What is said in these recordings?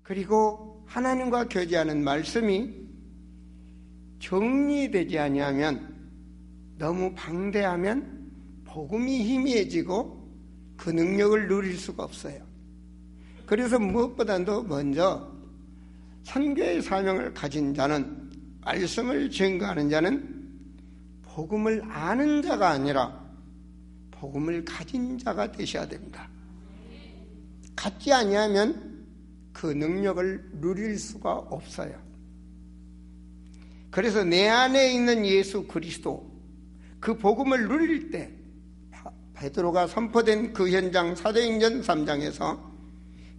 그리고 하나님과 교제하는 말씀이 정리되지 아니하면, 너무 방대하면 복음이 희미해지고 그 능력을 누릴 수가 없어요. 그래서 무엇보다도 먼저 선교의 사명을 가진 자는, 말씀을 증거하는 자는 복음을 아는 자가 아니라 복음을 가진 자가 되셔야 됩니다. 갖지 아니하면 그 능력을 누릴 수가 없어요. 그래서 내 안에 있는 예수 그리스도, 그 복음을 누릴 때 베드로가 선포된 그 현장, 사도행전 3장에서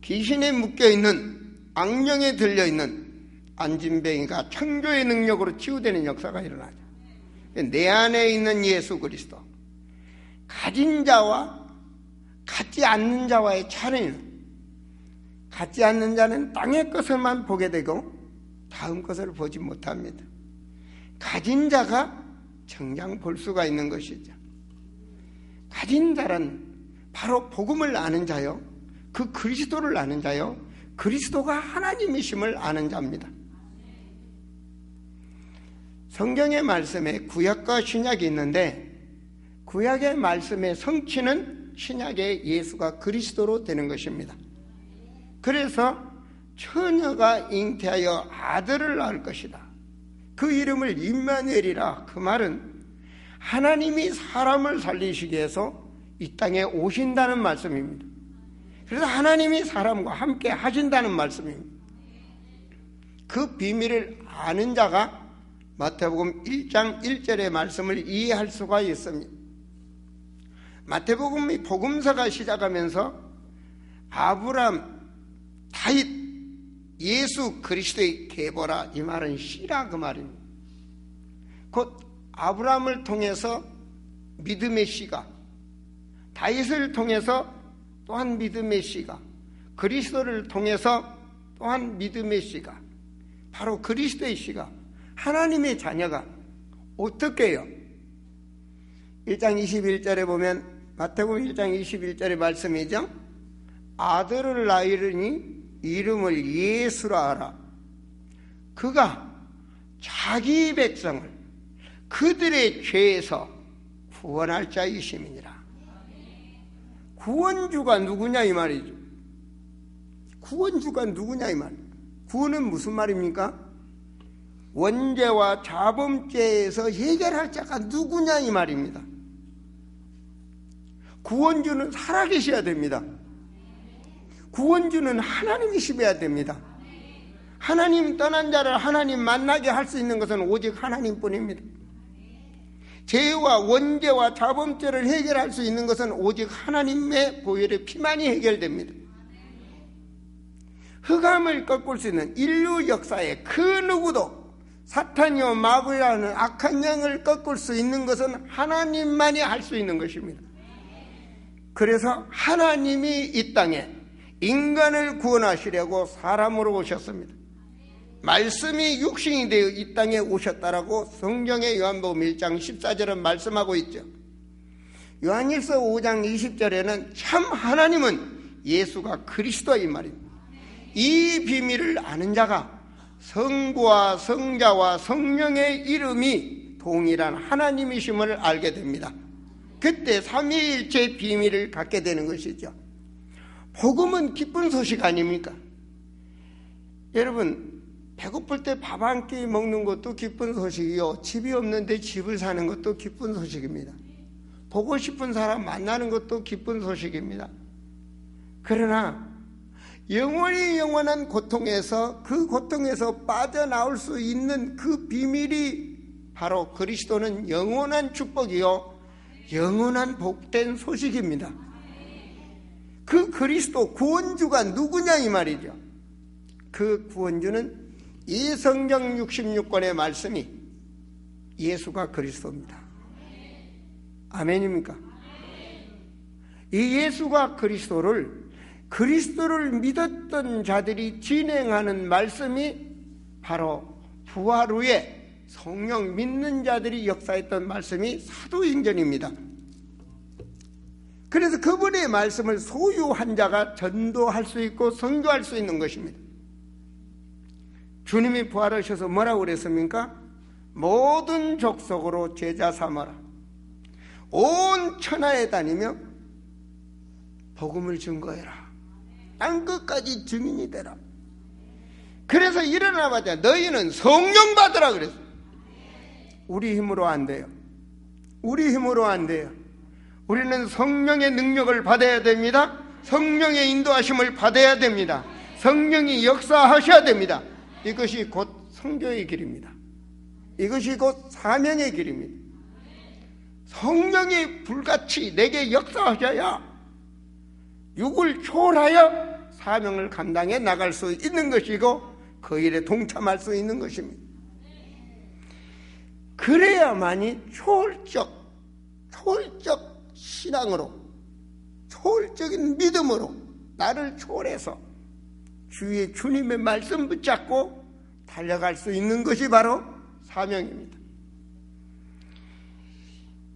귀신에 묶여있는, 악령에 들려있는 안진뱅이가 창조의 능력으로 치유되는 역사가 일어나죠. 내 안에 있는 예수 그리스도, 가진 자와 갖지 않는 자와의 차이는, 갖지 않는 자는 땅의 것을만 보게 되고 다음 것을 보지 못합니다. 가진 자가 정작 볼 수가 있는 것이죠. 가진 자는 바로 복음을 아는 자요, 그 그리스도를 아는 자요, 그리스도가 하나님이심을 아는 자입니다. 성경의 말씀에 구약과 신약이 있는데, 구약의 말씀의 성취는 신약의 예수가 그리스도로 되는 것입니다. 그래서 처녀가 잉태하여 아들을 낳을 것이다. 그 이름을 임마누엘이라. 그 말은 하나님이 사람을 살리시기 위해서 이 땅에 오신다는 말씀입니다. 그래서 하나님이 사람과 함께 하신다는 말씀입니다. 그 비밀을 아는 자가 마태복음 1장 1절의 말씀을 이해할 수가 있습니다. 마태복음이 복음서가 시작하면서 아브람, 다윗, 예수 그리스도의 계보라, 이 말은 시라 그 말입니다. 곧 아브람을 통해서 믿음의 씨가, 다윗을 통해서 또한 믿음의 씨가, 그리스도를 통해서 또한 믿음의 씨가, 바로 그리스도의 씨가, 하나님의 자녀가 어떻게 해요? 1장 21절에 보면, 마태복음 1장 21절의 말씀이죠. 아들을 낳으리니 이름을 예수라 하라. 그가 자기 백성을 그들의 죄에서 구원할 자이심이니라. 구원주가 누구냐 이 말이죠. 구원주가 누구냐 이 말. 구원은 무슨 말입니까? 원죄와 자범죄에서 해결할 자가 누구냐 이 말입니다. 구원주는 살아계셔야 됩니다. 구원주는 하나님이시어야 됩니다. 하나님 떠난 자를 하나님 만나게 할 수 있는 것은 오직 하나님뿐입니다. 죄와 원죄와 자범죄를 해결할 수 있는 것은 오직 하나님의 보혈의 피만이 해결됩니다. 흑암을 꺾을 수 있는 인류 역사에 그 누구도 사탄이요 마귀라는 악한 영을 꺾을 수 있는 것은 하나님만이 할 수 있는 것입니다. 그래서 하나님이 이 땅에 인간을 구원하시려고 사람으로 오셨습니다. 말씀이 육신이 되어 이 땅에 오셨다라고 성경의 요한복음 1장 14절은 말씀하고 있죠. 요한일서 5장 20절에는 참 하나님은 예수가 그리스도 이 말입니다. 이 비밀을 아는 자가 성부와 성자와 성령의 이름이 동일한 하나님이심을 알게 됩니다. 그때 삼위일체의 비밀을 갖게 되는 것이죠. 복음은 기쁜 소식 아닙니까? 여러분, 배고플 때 밥 한 끼 먹는 것도 기쁜 소식이요, 집이 없는데 집을 사는 것도 기쁜 소식입니다. 보고 싶은 사람 만나는 것도 기쁜 소식입니다. 그러나 영원히 영원한 고통에서, 그 고통에서 빠져나올 수 있는 그 비밀이 바로 그리스도는 영원한 축복이요 영원한 복된 소식입니다. 그 그리스도 구원주가 누구냐 이 말이죠. 그 구원주는 이 성경 66권의 말씀이 예수가 그리스도입니다. 아멘입니까? 이 예수가 그리스도를 믿었던 자들이 진행하는 말씀이 바로 부활 후에 성령 믿는 자들이 역사했던 말씀이 사도행전입니다. 그래서 그분의 말씀을 소유한 자가 전도할 수 있고 선교할 수 있는 것입니다. 주님이 부활하셔서 뭐라고 그랬습니까? 모든 족속으로 제자 삼아라. 온 천하에 다니며 복음을 증거해라. 땅 끝까지 증인이 되라. 그래서 일어나자마자 너희는 성령 받으라 그랬어. 우리 힘으로 안 돼요. 우리 힘으로 안 돼요. 우리는 성령의 능력을 받아야 됩니다. 성령의 인도하심을 받아야 됩니다. 성령이 역사하셔야 됩니다. 이것이 곧 선교의 길입니다. 이것이 곧 사명의 길입니다. 성령이 불같이 내게 역사하셔야 육을 초월하여 사명을 감당해 나갈 수 있는 것이고 그 일에 동참할 수 있는 것입니다. 그래야만이 초월적 신앙으로, 초월적인 믿음으로 나를 초월해서 주의 주님의 말씀 붙잡고 달려갈 수 있는 것이 바로 사명입니다.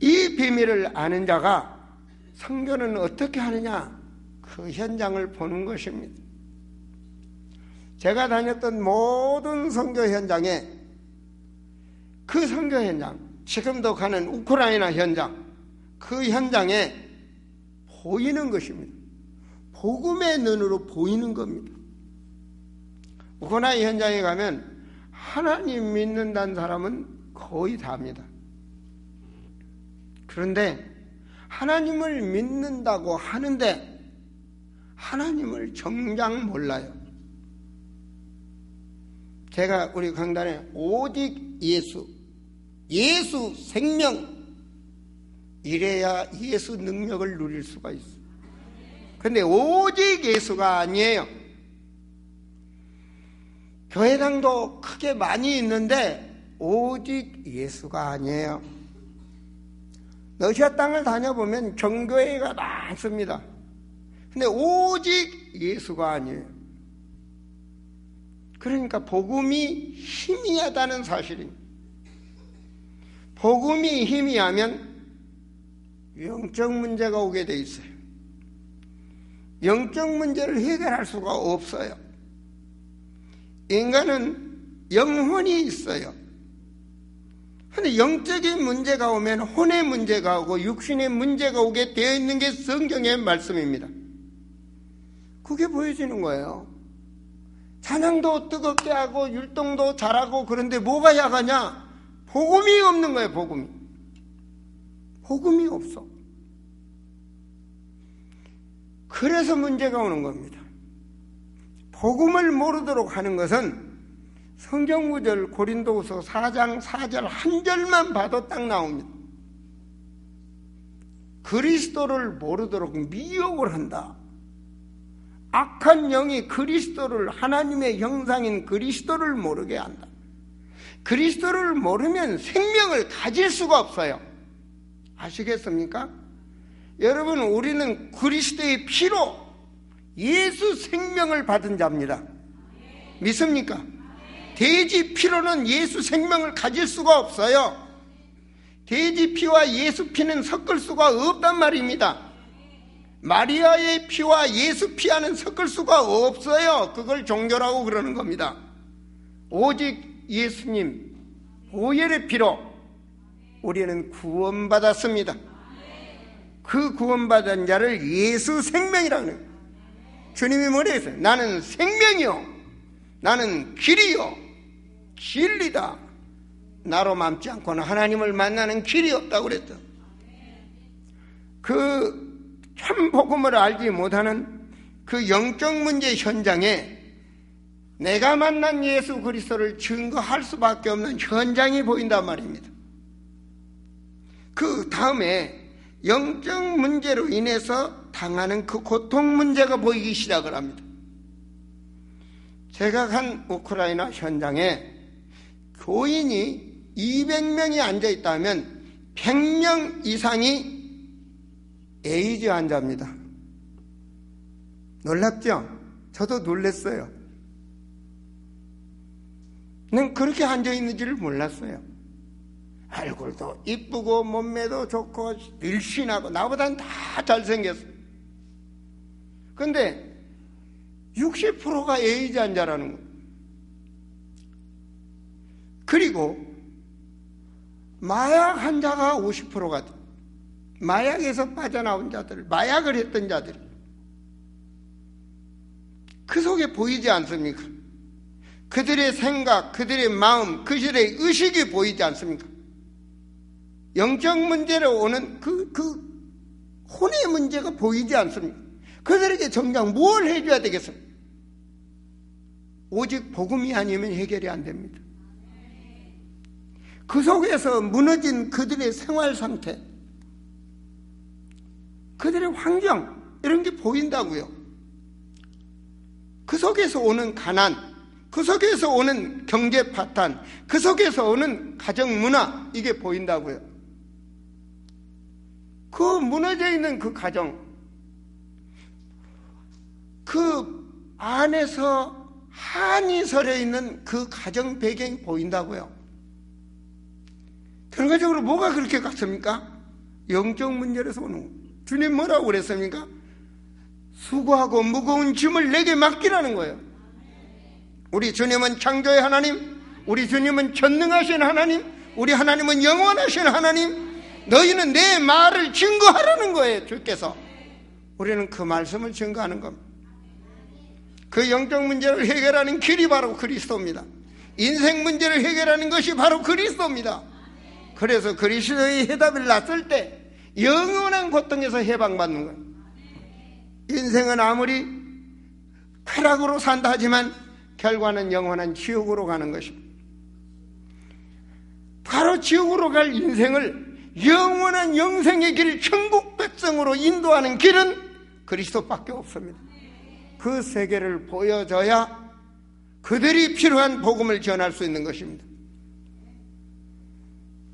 이 비밀을 아는 자가 선교는 어떻게 하느냐, 그 현장을 보는 것입니다. 제가 다녔던 모든 선교 현장에, 그 선교 현장, 지금도 가는 우크라이나 현장, 그 현장에 보이는 것입니다. 복음의 눈으로 보이는 겁니다. 우크라이나 현장에 가면 하나님 믿는다는 사람은 거의 다입니다. 그런데 하나님을 믿는다고 하는데 하나님을 정작 몰라요. 제가 우리 강단에 오직 예수 생명, 이래야 예수 능력을 누릴 수가 있어요. 근데 오직 예수가 아니에요. 교회당도 크게 많이 있는데 오직 예수가 아니에요. 러시아 땅을 다녀보면 정교회가 많습니다. 근데 오직 예수가 아니에요. 그러니까 복음이 희미하다는 사실입니다. 복음이 희미하면 영적 문제가 오게 돼 있어요. 영적 문제를 해결할 수가 없어요. 인간은 영혼이 있어요. 그런데 영적인 문제가 오면 혼의 문제가 오고 육신의 문제가 오게 되어 있는 게 성경의 말씀입니다. 그게 보여지는 거예요. 찬양도 뜨겁게 하고 율동도 잘하고 그런데 뭐가 약하냐? 복음이 없는 거예요. 복음이 없어. 그래서 문제가 오는 겁니다. 복음을 모르도록 하는 것은 성경 구절 고린도후서 4장 4절 한 절만 봐도 딱 나옵니다. 그리스도를 모르도록 미혹을 한다. 악한 영이 그리스도를, 하나님의 형상인 그리스도를 모르게 한다. 그리스도를 모르면 생명을 가질 수가 없어요. 아시겠습니까? 여러분, 우리는 그리스도의 피로 예수 생명을 받은 자입니다. 믿습니까? 돼지 피로는 예수 생명을 가질 수가 없어요. 돼지 피와 예수 피는 섞을 수가 없단 말입니다. 마리아의 피와 예수 피와는 섞을 수가 없어요. 그걸 종교라고 그러는 겁니다. 오직 예수님 보혈의 피로 우리는 구원받았습니다. 그 구원받은 자를 예수 생명이라고 해요. 주님이 뭐라 했어요? 나는 생명이요, 나는 길이요, 진리다. 나로 맘지 않고는 하나님을 만나는 길이 없다고 그랬죠. 그 참 복음을 알지 못하는 그 영적 문제 현장에 내가 만난 예수 그리스도를 증거할 수밖에 없는 현장이 보인단 말입니다. 그 다음에 영적 문제로 인해서 당하는 그 고통 문제가 보이기 시작을 합니다. 제가 간 우크라이나 현장에 교인이 200명이 앉아있다면 100명 이상이 에이즈 환자입니다. 놀랍죠? 저도 놀랐어요. 난 그렇게 앉아있는지를 몰랐어요. 얼굴도 이쁘고 몸매도 좋고 늘씬하고 나보다는 다 잘생겼어요. 근데 60%가 에이즈 환자라는 거예요. 그리고 마약 환자가 50%가 돼. 마약에서 빠져나온 자들, 마약을 했던 자들, 그 속에 보이지 않습니까? 그들의 생각, 그들의 마음, 그들의 의식이 보이지 않습니까? 영적 문제로 오는 그 혼의 문제가 보이지 않습니까? 그들에게 정작 뭘 해줘야 되겠습니까? 오직 복음이 아니면 해결이 안 됩니다. 그 속에서 무너진 그들의 생활 상태, 그들의 환경, 이런 게 보인다고요. 그 속에서 오는 가난, 그 속에서 오는 경제 파탄, 그 속에서 오는 가정 문화, 이게 보인다고요. 그 무너져 있는 그 가정, 그 안에서 한이 서려 있는 그 가정 배경이 보인다고요. 결과적으로 뭐가 그렇게 같습니까? 영적 문제에서 오는 거예요. 주님 뭐라고 그랬습니까? 수고하고 무거운 짐을 내게 맡기라는 거예요. 우리 주님은 창조의 하나님, 우리 주님은 전능하신 하나님, 우리 하나님은 영원하신 하나님, 너희는 내 말을 증거하라는 거예요. 주께서. 우리는 그 말씀을 증거하는 겁니다. 그 영적 문제를 해결하는 길이 바로 그리스도입니다. 인생 문제를 해결하는 것이 바로 그리스도입니다. 그래서 그리스도의 해답을 났을 때 영원한 고통에서 해방받는 거예요. 인생은 아무리 쾌락으로 산다 하지만 결과는 영원한 지옥으로 가는 것입니다. 바로 지옥으로 갈 인생을 영원한 영생의 길, 천국 백성으로 인도하는 길은 그리스도밖에 없습니다. 그 세계를 보여줘야 그들이 필요한 복음을 전할 수 있는 것입니다.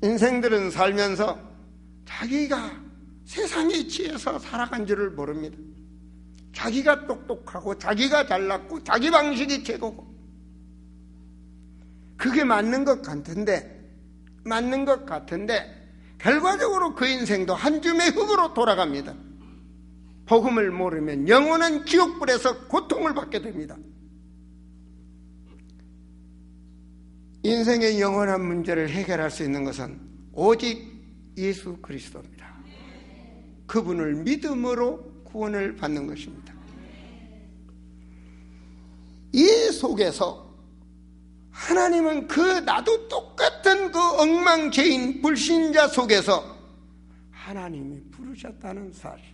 인생들은 살면서 자기가 세상에 취해서 살아간 줄을 모릅니다. 자기가 똑똑하고 자기가 잘났고 자기 방식이 최고고, 그게 맞는 것 같은데 결과적으로 그 인생도 한 줌의 흙으로 돌아갑니다. 복음을 모르면 영원한 지옥불에서 고통을 받게 됩니다. 인생의 영원한 문제를 해결할 수 있는 것은 오직 예수 그리스도입니다. 그분을 믿음으로 구원을 받는 것입니다. 이 속에서 하나님은 나도 똑같은 그 엉망죄인 불신자 속에서 하나님이 부르셨다는 사실.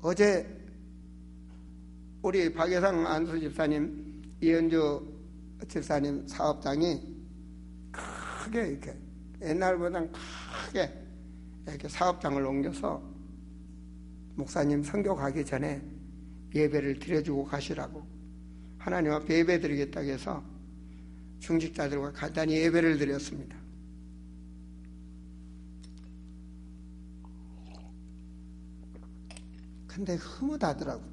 어제 우리 박예상 안수 집사님, 이현주 집사님 사업장이 크게 이렇게 옛날보다는 크게 이렇게 사업장을 옮겨서 목사님 선교 가기 전에 예배를 드려주고 가시라고, 하나님 앞에 예배 드리겠다고 해서 중직자들과 간단히 예배를 드렸습니다. 근데 흐뭇하더라고.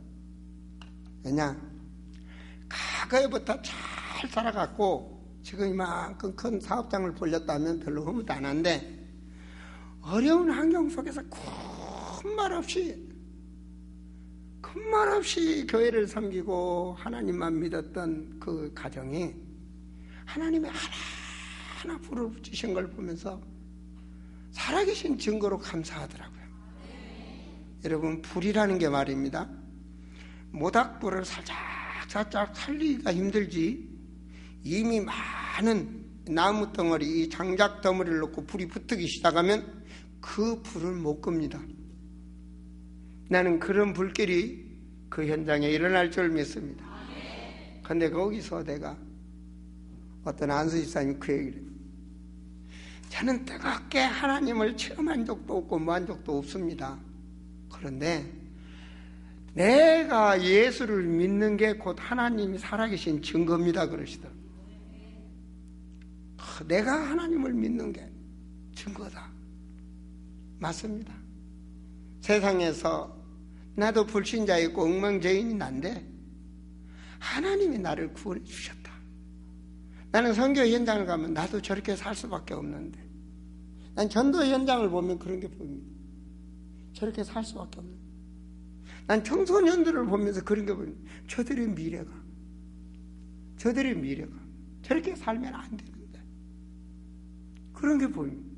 왜냐? 과거에부터 잘 살아갔고 지금 이만큼 큰 사업장을 벌렸다면 별로 흐뭇 안 한데, 어려운 환경 속에서 큰 말 없이 교회를 섬기고 하나님만 믿었던 그 가정이 하나님의 하나하나 부르짖으신 걸 보면서 살아계신 증거로 감사하더라고요. 여러분, 불이라는 게 말입니다, 모닥불을 살짝 살리기가 힘들지, 이미 많은 나무 덩어리, 이 장작 덩어리를 놓고 불이 붙기 시작하면 그 불을 못 끕니다. 나는 그런 불길이 그 현장에 일어날 줄 믿습니다. 그런데 거기서 내가 어떤 안수 집사님 그 얘기를 해요. 저는 뜨겁게 하나님을 체험한 적도 없고 뭐한 적도 없습니다. 그런데 내가 예수를 믿는 게 곧 하나님이 살아계신 증거입니다 그러시더라고요. 내가 하나님을 믿는 게 증거다. 맞습니다. 세상에서 나도 불신자였고 엉망죄인이 난데 하나님이 나를 구원해 주셨다. 나는 선교 현장을 가면 나도 저렇게 살 수밖에 없는데, 난 전도 현장을 보면 그런 게 보입니다. 저렇게 살 수밖에 없는데, 난 청소년들을 보면서 그런 게 보입니다. 저들의 미래가 저들의 미래가 저렇게 살면 안 되는데 그런 게 보입니다.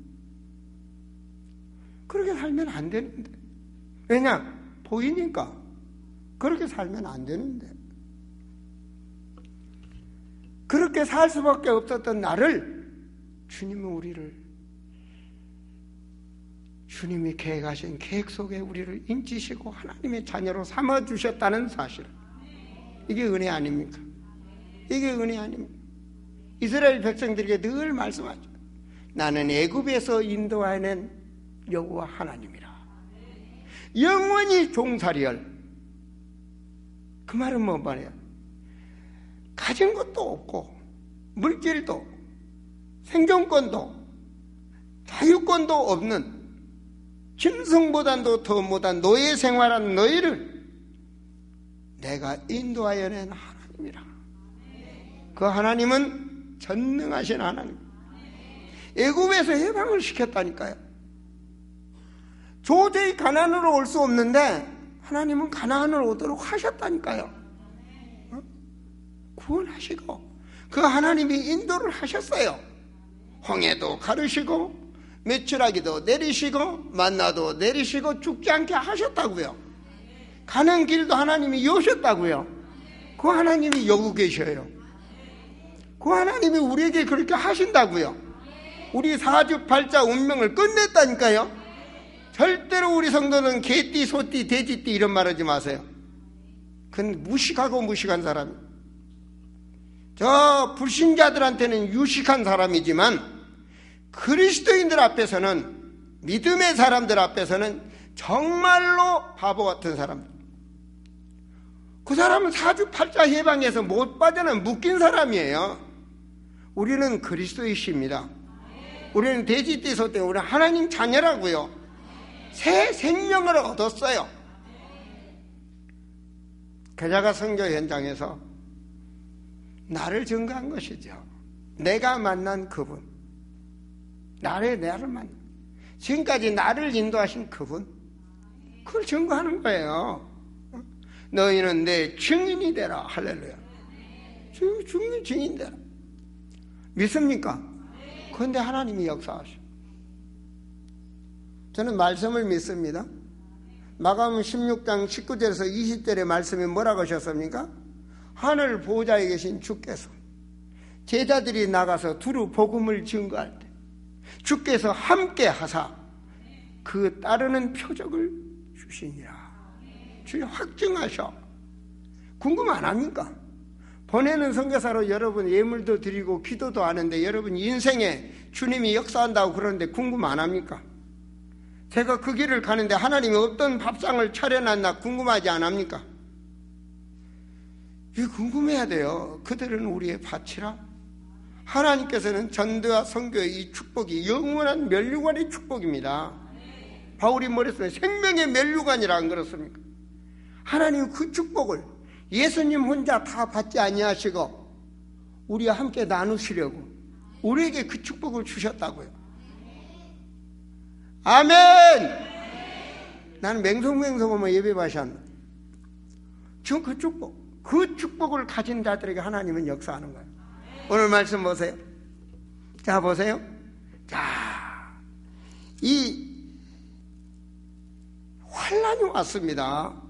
그렇게 살면 안 되는데 왜냐? 보이니까 그렇게 살면 안 되는데 그렇게 살 수밖에 없었던 나를 주님이 계획하신 계획 속에 우리를 인치시고 하나님의 자녀로 삼아주셨다는 사실, 이게 은혜 아닙니까? 이게 은혜 아닙니까? 이스라엘 백성들에게 늘 말씀하죠. 나는 애굽에서 인도하는 여호와 하나님이라. 영원히 종살이할. 그 말은 뭐 말이야? 가진 것도 없고 물질도 생존권도 자유권도 없는 짐승보다도 더 못한 노예 생활한 너희를 내가 인도하여 낸 하나님이라. 그 하나님은 전능하신 하나님. 애굽에서 해방을 시켰다니까요. 도저히 가나안으로 올 수 없는데 하나님은 가나안으로 오도록 하셨다니까요. 구원하시고 그 하나님이 인도를 하셨어요. 홍해도 가르시고 메추라기도 내리시고 만나도 내리시고 죽지 않게 하셨다고요. 가는 길도 하나님이 여셨다고요. 그 하나님이 여기 계셔요. 그 하나님이 우리에게 그렇게 하신다고요. 우리 사주팔자 운명을 끝냈다니까요. 절대로 우리 성도는 개띠, 소띠, 돼지띠 이런 말 하지 마세요. 그건 무식한 사람이에요. 저 불신자들한테는 유식한 사람이지만 그리스도인들 앞에서는, 믿음의 사람들 앞에서는 정말로 바보 같은 사람들. 그 사람은 사주팔자 해방에서 못 빠져나 묶인 사람이에요. 우리는 그리스도이십니다. 우리는 돼지띠, 소띠, 우리는 하나님 자녀라고요. 새 생명을 얻었어요. 게다가 선교 현장에서 나를 증거한 것이죠. 내가 만난 그분, 나를 만난, 지금까지 나를 인도하신 그분, 그걸 증거하는 거예요. 너희는 내 증인이 되라. 할렐루야. 증인 되라. 믿습니까? 그런데 하나님이 역사하셔. 저는 말씀을 믿습니다. 마가복음 16장 19절에서 20절의 말씀이 뭐라고 하셨습니까? 하늘 보좌에 계신 주께서 제자들이 나가서 두루 복음을 증거할 때 주께서 함께 하사 그 따르는 표적을 주시니라. 주여 확증하셔. 궁금 안 합니까? 보내는 선교사로 여러분 예물도 드리고 기도도 하는데 여러분 인생에 주님이 역사한다고 그러는데 궁금 안 합니까? 제가 그 길을 가는데 하나님이 어떤 밥상을 차려놨나 궁금하지 않습니까? 이거 궁금해야 돼요. 그들은 우리의 밭이라. 하나님께서는 전도와 선교의 이 축복이 영원한 면류관의 축복입니다. 바울이 말했어요. 생명의 면류관이라 안 그렇습니까? 하나님 그 축복을 예수님 혼자 다 받지 아니하시고 우리와 함께 나누시려고 우리에게 그 축복을 주셨다고요. 아멘! 나는 맹성하면 예배 마시한다. 지금 그 축복을 가진 자들에게 하나님은 역사하는 거예요. 오늘 말씀 보세요. 자, 보세요. 자, 이 환란이 왔습니다.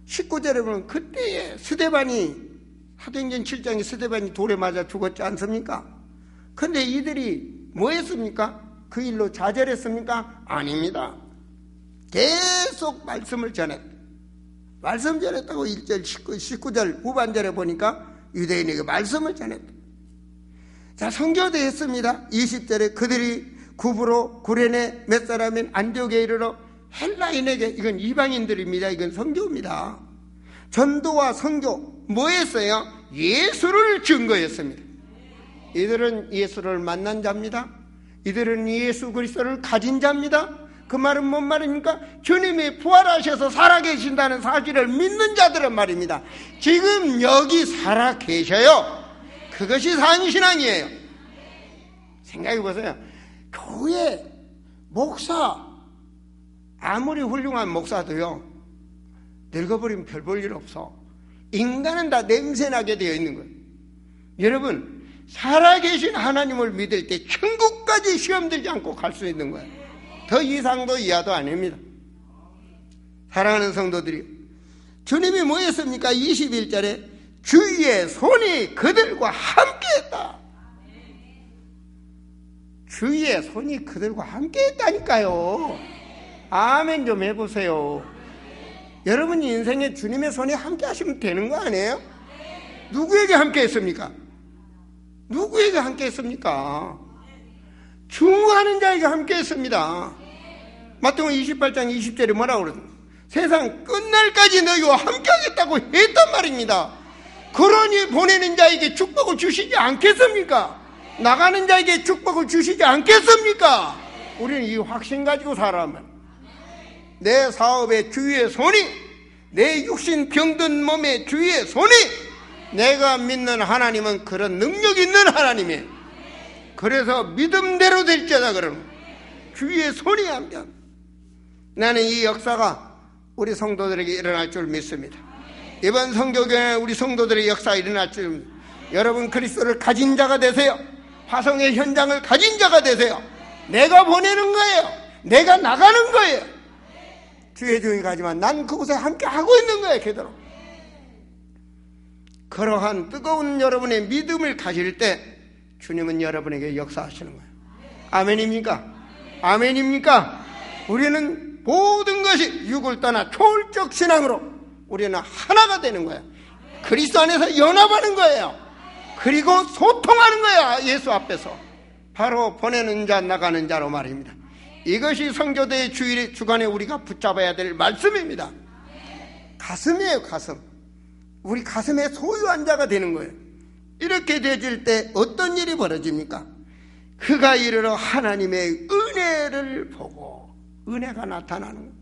19절에 보면 그때에 사도행전 7장에 스데반이 돌에 맞아 죽었지 않습니까? 근데 이들이 뭐 했습니까? 그 일로 좌절했습니까? 아닙니다. 계속 말씀을 전했다. 말씀 전했다고 1절 19절 후반절에 보니까 유대인에게 말씀을 전했다. 자, 선교도 했습니다. 20절에 그들이 구브로 구레네 몇 사람인 안디옥에 이르러 헬라인에게, 이건 이방인들입니다. 이건 선교입니다. 전도와 선교 뭐 했어요? 예수를 증거했습니다. 이들은 예수를 만난 자입니다. 이들은 예수 그리스도를 가진 자입니다. 그 말은 뭔 말입니까? 주님이 부활하셔서 살아계신다는 사실을 믿는 자들은 말입니다. 지금 여기 살아계셔요. 그것이 산신앙이에요. 생각해 보세요. 교회 목사 아무리 훌륭한 목사도요, 늙어버리면 별 볼 일 없어. 인간은 다 냄새나게 되어 있는 거예요. 여러분, 살아계신 하나님을 믿을 때 천국까지 시험 들지 않고 갈 수 있는 거예요. 더 이상도 이하도 아닙니다. 사랑하는 성도들이, 주님이 뭐 했습니까? 21절에 주의 손이 그들과 함께했다. 주의 손이 그들과 함께했다니까요. 아멘 좀 해보세요. 여러분 인생에 주님의 손이 함께 하시면 되는 거 아니에요? 누구에게 함께 했습니까? 누구에게 함께 했습니까? 중하는 자에게 함께 했습니다. 마태복음 28장 20절에 뭐라고 그러죠? 세상 끝날까지 너희와 함께 하겠다고 했단 말입니다. 그러니 보내는 자에게 축복을 주시지 않겠습니까? 나가는 자에게 축복을 주시지 않겠습니까? 우리는 이 확신 가지고 살아면 내 사업에 주의 손이, 내 육신 병든 몸에 주의 손이, 내가 믿는 하나님은 그런 능력 있는 하나님이에요. 그래서 믿음대로 될지어다 그러는 주의 손이 하면 나는 이 역사가 우리 성도들에게 일어날 줄 믿습니다. 이번 성교교회 우리 성도들의 역사가 일어날 줄 믿습니다. 여러분 그리스도를 가진 자가 되세요. 화성의 현장을 가진 자가 되세요. 내가 보내는 거예요. 내가 나가는 거예요. 주의 종이 가지만 난 그곳에 함께 하고 있는 거예요. 그대로. 그러한 뜨거운 여러분의 믿음을 가질 때 주님은 여러분에게 역사하시는 거예요. 아멘입니까? 아멘입니까? 우리는 모든 것이 육을 떠나 초월적 신앙으로 우리는 하나가 되는 거예요. 그리스도 안에서 연합하는 거예요. 그리고 소통하는 거야. 예수 앞에서. 바로 보내는 자 나가는 자로 말입니다. 이것이 성교대의 주간에 우리가 붙잡아야 될 말씀입니다. 가슴이에요. 가슴. 우리 가슴에 소유한 자가 되는 거예요. 이렇게 되질 때 어떤 일이 벌어집니까? 그가 이르러 하나님의 은혜를 보고 은혜가 나타나는 거예요.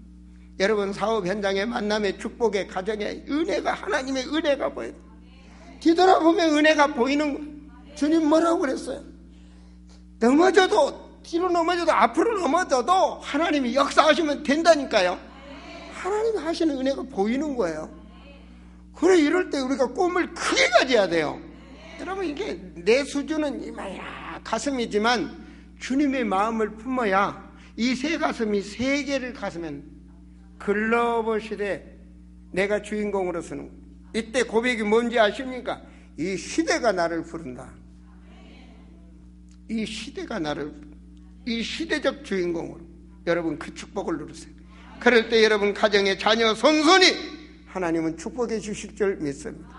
여러분 사업 현장의 만남의 축복의 가정에 은혜가, 하나님의 은혜가 보여요. 뒤돌아보면 은혜가 보이는 거예요. 주님 뭐라고 그랬어요? 넘어져도, 뒤로 넘어져도 앞으로 넘어져도 하나님이 역사하시면 된다니까요. 하나님이 하시는 은혜가 보이는 거예요. 그래, 이럴 때 우리가 꿈을 크게 가져야 돼요. 여러분, 이게 내 수준은 이마야 가슴이지만 주님의 마음을 품어야 이 새 가슴이 세 개를 가슴엔 글로벌 시대 내가 주인공으로 서는 거예요. 이때 고백이 뭔지 아십니까? 이 시대가 나를 부른다. 이 시대가 나를, 이 시대적 주인공으로 여러분 그 축복을 누르세요. 그럴 때 여러분 가정의 자녀 손손이 하나님은 축복해 주실 줄 믿습니다.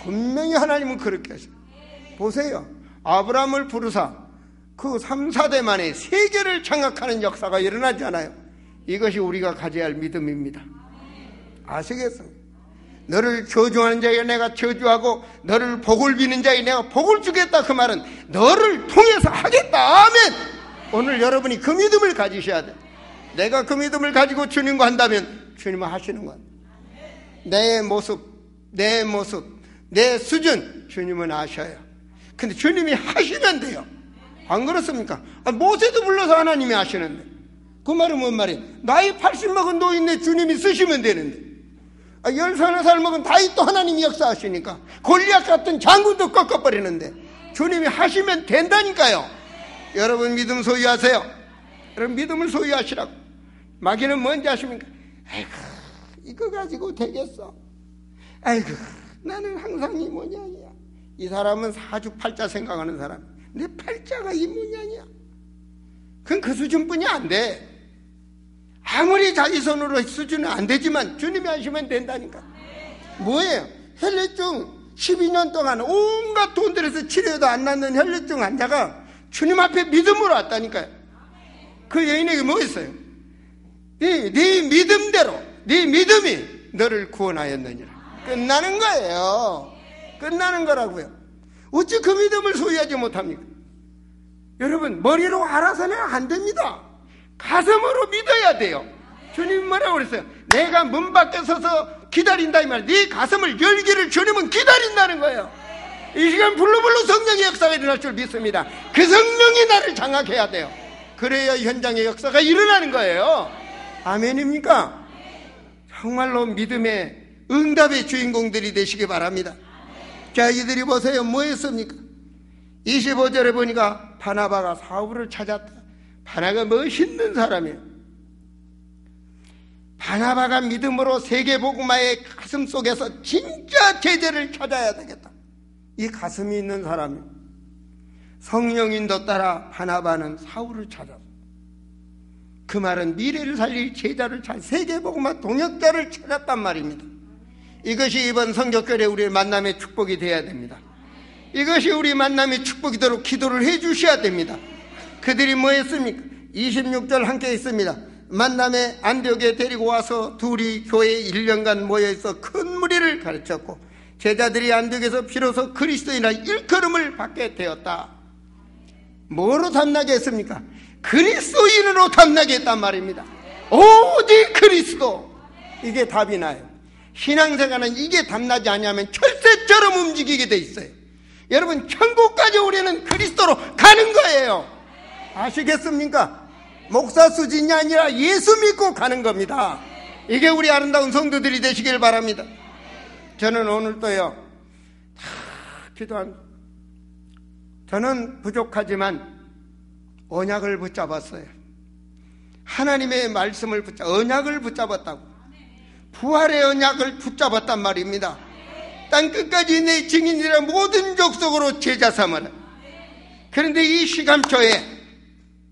분명히 하나님은 그렇게 하셔요. 보세요. 아브라함을 부르사 그 3, 4대 만에 세계를 장악하는 역사가 일어나잖아요. 이것이 우리가 가져야 할 믿음입니다. 아시겠어요? 너를 저주하는 자에게 내가 저주하고 너를 복을 비는 자에게 내가 복을 주겠다. 그 말은 너를 통해서 하겠다. 아멘. 오늘 여러분이 그 믿음을 가지셔야 돼요. 내가 그 믿음을 가지고 주님과 한다면 주님은 하시는 거예요. 내 모습, 내 수준 주님은 아셔요. 근데 주님이 하시면 돼요. 안 그렇습니까? 모세도 불러서 하나님이 하시는데 그 말은 뭔 말이에요? 나이 80 먹은 노인네 주님이 쓰시면 되는데 11살 먹은 다윗도 하나님이 역사하시니까 골리앗 같은 장군도 꺾어버리는데 주님이 하시면 된다니까요. 여러분 믿음 소유하세요. 여러분 믿음을 소유하시라고. 마귀는 뭔지 아십니까? 아이고 이거 가지고 되겠어. 아이고 나는 항상 이 모양이야. 이 사람은 사주팔자 생각하는 사람. 내 팔자가 이 모양이야. 그건 그 수준뿐이 안 돼. 아무리 자기 손으로 수준은 안 되지만 주님이 하시면 된다니까. 뭐예요? 혈류증 12년 동안 온갖 돈 들여서 치료해도 안 낫는 혈류증 환자가 주님 앞에 믿음으로 왔다니까요. 그 여인에게 뭐 했어요? 네 믿음대로, 네 믿음이 너를 구원하였느니라. 끝나는 거예요. 끝나는 거라고요. 어찌 그 믿음을 소유하지 못합니까? 여러분 머리로 알아서는 안 됩니다. 가슴으로 믿어야 돼요. 주님이 뭐라고 그랬어요? 내가 문 밖에 서서 기다린다 이 말. 네 가슴을 열기를 주님은 기다린다는 거예요. 이 시간 불러불러 성령의 역사가 일어날 줄 믿습니다. 그 성령이 나를 장악해야 돼요. 그래야 현장의 역사가 일어나는 거예요. 아멘입니까? 정말로 믿음의 응답의 주인공들이 되시기 바랍니다. 자, 이들이 보세요. 뭐 했습니까? 25절에 보니까 바나바가 사울을 찾았다. 바나바가 멋있는 사람이에요. 바나바가 믿음으로 세계복음화의 가슴 속에서 진짜 제자를 찾아야 되겠다. 이 가슴이 있는 사람이에요. 성령인도 따라 바나바는 사울을 찾았어. 그 말은 미래를 살릴 제자를 찾아 세계복음화 동역자를 찾았단 말입니다. 이것이 이번 성교결에 우리의 만남의 축복이 되어야 됩니다. 이것이 우리 만남의 축복이도록 기도를 해 주셔야 됩니다. 그들이 뭐 했습니까? 26절 함께 있습니다. 만남에 안디옥에 데리고 와서 둘이 교회에 1년간 모여있어 큰 무리를 가르쳤고 제자들이 안디옥에서 비로소 그리스도인이라 일컬음을 받게 되었다. 뭐로 탐나게 했습니까? 그리스도인으로 탐나게 했단 말입니다. 오직 그리스도. 이게 답이 나요. 신앙생활은 이게 답나지 않으면 철새처럼 움직이게 돼 있어요. 여러분, 천국까지 우리는 그리스도로 가는 거예요. 아시겠습니까? 목사 수준이 아니라 예수 믿고 가는 겁니다. 이게 우리 아름다운 성도들이 되시길 바랍니다. 저는 오늘도요, 다 기도합니다. 저는 부족하지만 언약을 붙잡았어요. 하나님의 말씀을 언약을 붙잡았다고. 부활의 언약을 붙잡았단 말입니다. 땅끝까지 내 증인이라 모든 족속으로 제자 삼아라. 그런데 이 시간초에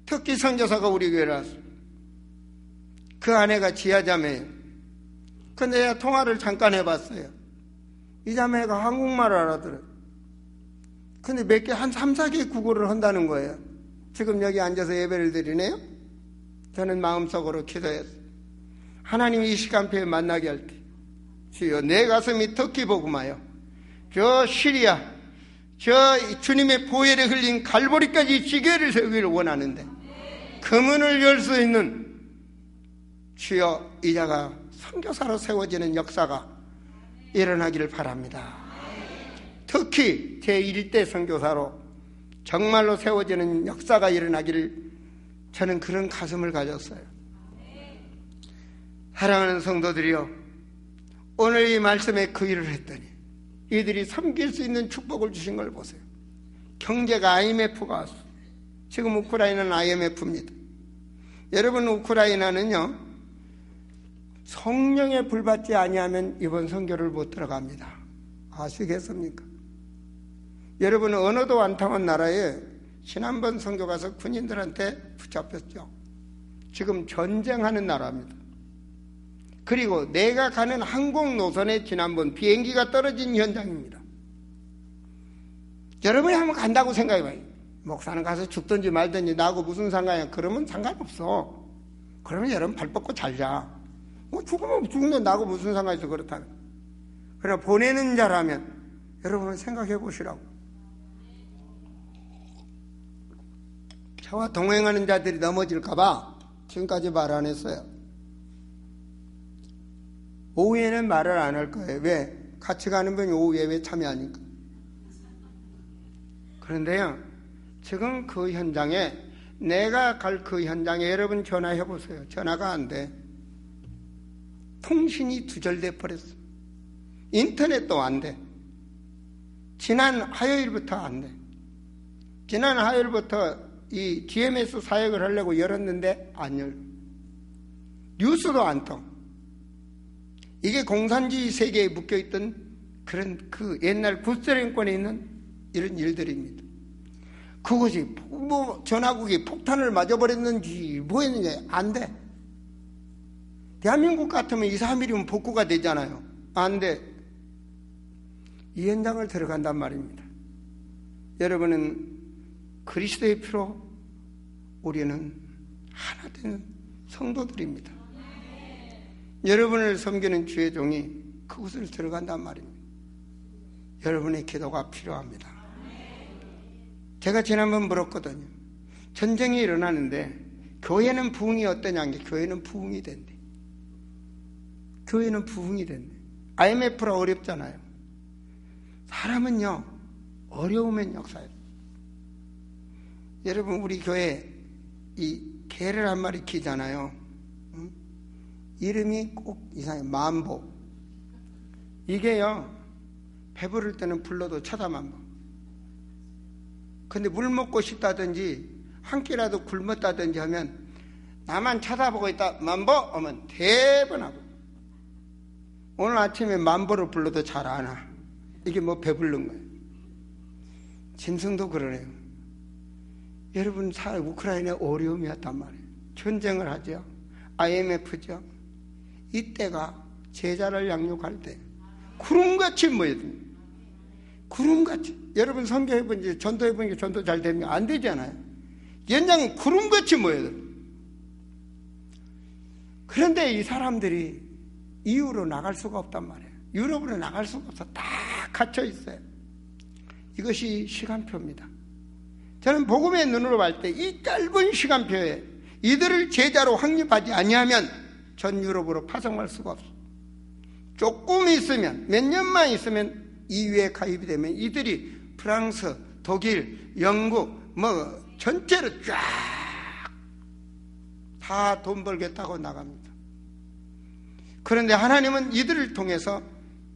특히 선교사가 우리 교회에 왔어요. 그 아내가 지하자매예요. 근데 내가 통화를 잠깐 해봤어요. 이 자매가 한국말을 알아들어요. 근데 몇 개, 한 3, 4개 국어를 한다는 거예요. 지금 여기 앉아서 예배를 드리네요. 저는 마음속으로 기도했어요. 하나님 이 시간표에 만나게 할 때 주여 내 가슴이 터키 복음하여 저 시리아 저 주님의 보혈에 흘린 갈보리까지 지게를 세우기를 원하는데 그 문을 열 수 있는 주여 이자가 선교사로 세워지는 역사가 일어나기를 바랍니다. 특히 제1대 선교사로 정말로 세워지는 역사가 일어나기를 저는 그런 가슴을 가졌어요. 사랑하는 성도들이여, 오늘 이 말씀에 그 일을 했더니 이들이 섬길 수 있는 축복을 주신 걸 보세요. 경제가 IMF가 왔어요. 지금 우크라이나는 IMF입니다. 여러분, 우크라이나는요 성령에 불받지 아니하면 이번 선교를 못 들어갑니다. 아시겠습니까? 여러분은 언어도 안 통한 나라에 지난번 선교 가서 군인들한테 붙잡혔죠. 지금 전쟁하는 나라입니다. 그리고 내가 가는 항공 노선에 지난번 비행기가 떨어진 현장입니다. 여러분이 한번 간다고 생각해봐요. 목사는 가서 죽든지 말든지 나하고 무슨 상관이야. 그러면 상관없어. 그러면 여러분 발 뻗고 잘 자. 죽으면 죽는데 나하고 무슨 상관이 있어. 그렇다면. 그러나 보내는 자라면 여러분은 생각해 보시라고. 저와 동행하는 자들이 넘어질까봐 지금까지 말 안 했어요. 오후에는 말을 안 할 거예요. 왜? 같이 가는 분이 오후 예배 참여하니까. 그런데요, 지금 그 현장에, 내가 갈 그 현장에 여러분 전화해 보세요. 전화가 안 돼. 통신이 두절돼 버렸어. 인터넷도 안 돼. 지난 화요일부터 안 돼. 지난 화요일부터 이 GMS 사역을 하려고 열었는데 안 열려. 뉴스도 안 통. 이게 공산주의 세계에 묶여있던 그런 그 옛날 구소련권에 있는 이런 일들입니다. 그것이 뭐 전화국이 폭탄을 맞아버렸는지 뭐 했는지 안 돼. 대한민국 같으면 2, 3일이면 복구가 되잖아요. 안 돼. 이 현장을 들어간단 말입니다. 여러분은 그리스도의 피로 우리는 하나 된 성도들입니다. 여러분을 섬기는 주의 종이 그곳을 들어간단 말입니다. 여러분의 기도가 필요합니다. 제가 지난번 물었거든요. 전쟁이 일어나는데 교회는 부흥이 어떠냐는 게, 교회는 부흥이 된대. 교회는 부흥이 된대. IMF라 어렵잖아요. 사람은요 어려우면 역사예요. 여러분, 우리 교회 이 개를 한 마리 키잖아요. 응? 이름이 꼭 이상해요. 만보. 이게요 배부를 때는 불러도 쳐다만 봐. 근데 물 먹고 싶다든지 한 끼라도 굶었다든지 하면 나만 쳐다보고 있다 만보 하면 대번하고, 오늘 아침에 만보를 불러도 잘 안 와. 이게 뭐 배부른 거예요. 짐승도 그러네요. 여러분, 우크라이나에 어려움이 왔단 말이에요. 전쟁을 하죠. IMF죠. 이때가 제자를 양육할 때 구름같이 모여듭니다. 구름같이. 여러분 선교해본지 전도해본지 전도 잘 되면 안 되잖아요. 연장은 구름같이 모여듭니다. 그런데 이 사람들이 이유로 나갈 수가 없단 말이에요. 유럽으로 나갈 수가 없어. 다 갇혀 있어요. 이것이 시간표입니다. 저는 복음의 눈으로 볼 때 이 짧은 시간표에 이들을 제자로 확립하지 아니하면 전 유럽으로 파송할 수가 없어. 조금 있으면, 몇 년만 있으면 EU에 가입이 되면 이들이 프랑스, 독일, 영국 전체로 쫙 다 돈 벌겠다고 나갑니다. 그런데 하나님은 이들을 통해서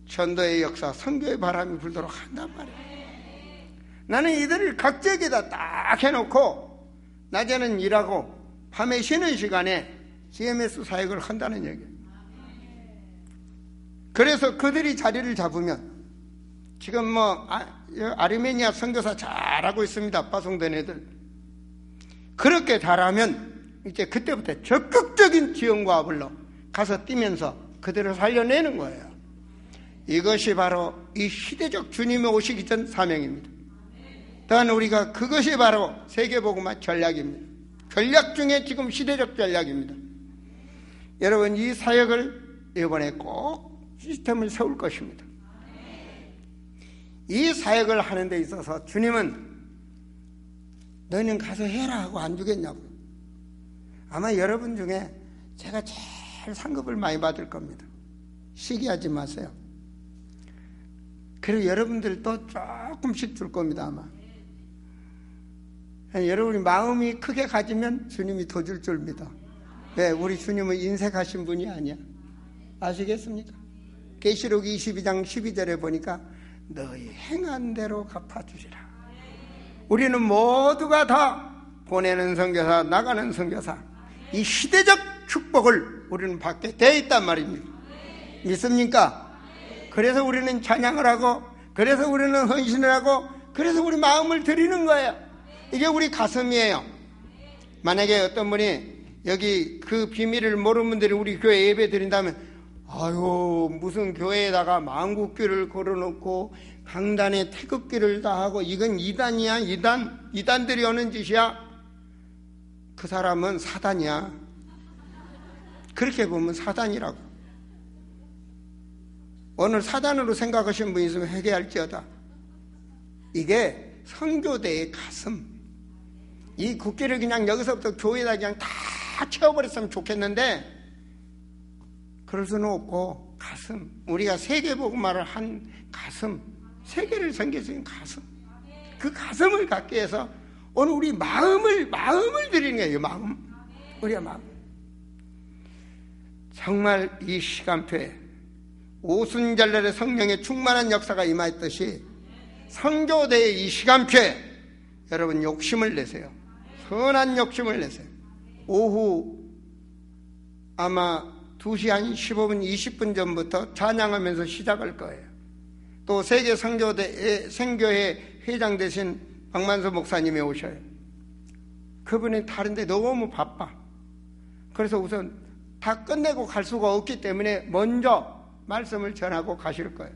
전도의 역사, 선교의 바람이 불도록 한단 말이에요. 나는 이들을 각지에다 딱 해놓고 낮에는 일하고 밤에 쉬는 시간에 CMS 사역을 한다는 얘기예요. 그래서 그들이 자리를 잡으면 지금 아르메니아 선교사 잘하고 있습니다. 파송된 애들. 그렇게 잘하면 이제 그때부터 적극적인 지원과 아울러 가서 뛰면서 그들을 살려내는 거예요. 이것이 바로 이 시대적 주님이 오시기 전 사명입니다. 또한 우리가 그것이 바로 세계복음화 전략입니다. 전략 중에 지금 시대적 전략입니다. 여러분, 이 사역을 이번에 꼭 시스템을 세울 것입니다. 이 사역을 하는 데 있어서 주님은 너희는 가서 해라 하고 안 주겠냐고요. 아마 여러분 중에 제가 제일 상급을 많이 받을 겁니다. 시기하지 마세요. 그리고 여러분들도 조금씩 줄 겁니다. 아마 여러분이 마음이 크게 가지면 주님이 더 줄 줄 믿어. 왜? 우리 주님은 인색하신 분이 아니야. 아시겠습니까? 계시록 22장 12절에 보니까 너희 행한 대로 갚아주시라. 우리는 모두가 다 보내는 선교사, 나가는 선교사, 이 시대적 축복을 우리는 받게 돼 있단 말입니다. 믿습니까? 그래서 우리는 찬양을 하고, 그래서 우리는 헌신을 하고, 그래서 우리 마음을 드리는 거예요. 이게 우리 가슴이에요. 만약에 어떤 분이 여기 그 비밀을 모르는 분들이 우리 교회 예배 드린다면, 아유, 무슨 교회에다가 만국기를 걸어놓고 강단에 태극기를 다 하고 이건 이단이야, 이단들이 하는 짓이야. 그 사람은 사단이야. 그렇게 보면 사단이라고. 오늘 사단으로 생각하시는 분이 있으면 회개할지어다. 이게 선교대의 가슴. 이 국기를 그냥 여기서부터 교회에다 그냥 다 채워버렸으면 좋겠는데 그럴 수는 없고, 가슴, 우리가 세계복음화를 한 가슴, 세계를 섬길 가슴, 그 가슴을 갖기 위해서 오늘 우리 마음을 드리는 거예요. 마음, 우리의 마음. 정말 이 시간표에 오순절날의 성령의 충만한 역사가 임하였듯이 선교대의 이 시간표에 여러분 욕심을 내세요. 선한 욕심을 내세요. 오후 아마 2시 한 15분, 20분 전부터 찬양하면서 시작할 거예요. 또 세계 선교회 회장 되신 박만서 목사님이 오셔요. 그분이 다른데 너무 바빠. 그래서 우선 다 끝내고 갈 수가 없기 때문에 먼저 말씀을 전하고 가실 거예요.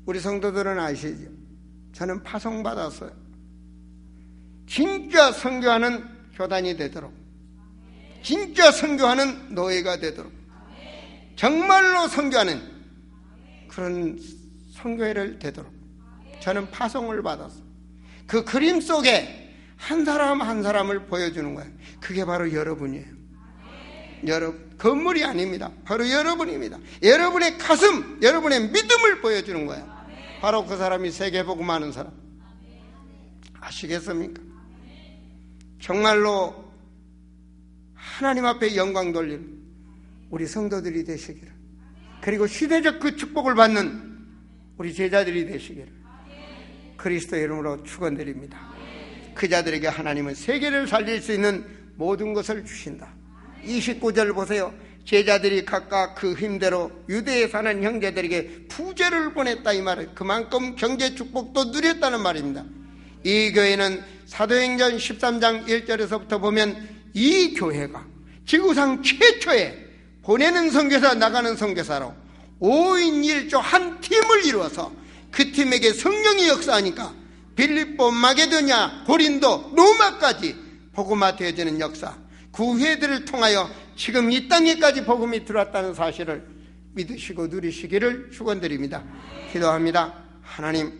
우리 성도들은 아시죠? 저는 파송받았어요. 진짜 선교하는 교단이 되도록, 진짜 선교하는 노예가 되도록, 정말로 선교하는 그런 선교회를 되도록 저는 파송을 받았어요. 그 그림 속에 한 사람 한 사람을 보여주는 거예요. 그게 바로 여러분이에요. 여러분, 건물이 아닙니다. 바로 여러분입니다. 여러분의 가슴, 여러분의 믿음을 보여주는 거예요. 바로 그 사람이 세계복음하는 사람. 아시겠습니까? 정말로 하나님 앞에 영광 돌리는 우리 성도들이 되시기를, 그리고 시대적 그 축복을 받는 우리 제자들이 되시기를 그리스도의 이름으로 축원드립니다. 그 자들에게 하나님은 세계를 살릴 수 있는 모든 것을 주신다. 29절 보세요. 제자들이 각각 그 힘대로 유대에 사는 형제들에게 부재를 보냈다, 이 말은 그만큼 경제 축복도 누렸다는 말입니다. 이 교회는 사도행전 13장 1절에서부터 보면 이 교회가 지구상 최초의 보내는 선교사 나가는 선교사로 5인 1조 한 팀을 이루어서 그 팀에게 성령이 역사하니까 빌립보, 마게도냐, 고린도, 로마까지 복음화 되어지는 역사, 그 회들을 통하여 지금 이 땅에까지 복음이 들어왔다는 사실을 믿으시고 누리시기를 축원드립니다. 기도합니다. 하나님,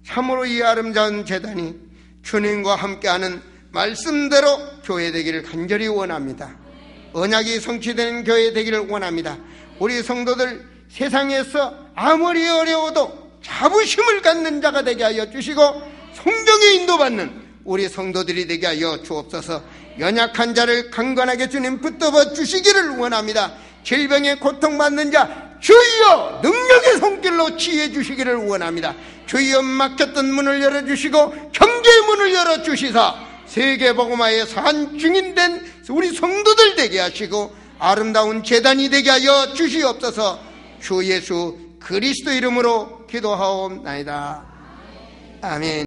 참으로 이 아름다운 제단이 주님과 함께하는 말씀대로 교회 되기를 간절히 원합니다. 언약이 성취되는 교회 되기를 원합니다. 우리 성도들 세상에서 아무리 어려워도 자부심을 갖는 자가 되게 하여 주시고 성령에 인도받는 우리 성도들이 되게 하여 주옵소서. 연약한 자를 강건하게 주님 붙들어 주시기를 원합니다. 질병에 고통받는 자 주여 능력의 손길로 치유해 주시기를 원합니다. 주여 막혔던 문을 열어주시고 경제의 문을 열어주시사 세계복음화의 산 증인된 우리 성도들 되게 하시고 아름다운 제단이 되게 하여 주시옵소서. 주 예수 그리스도 이름으로 기도하옵나이다. 아멘.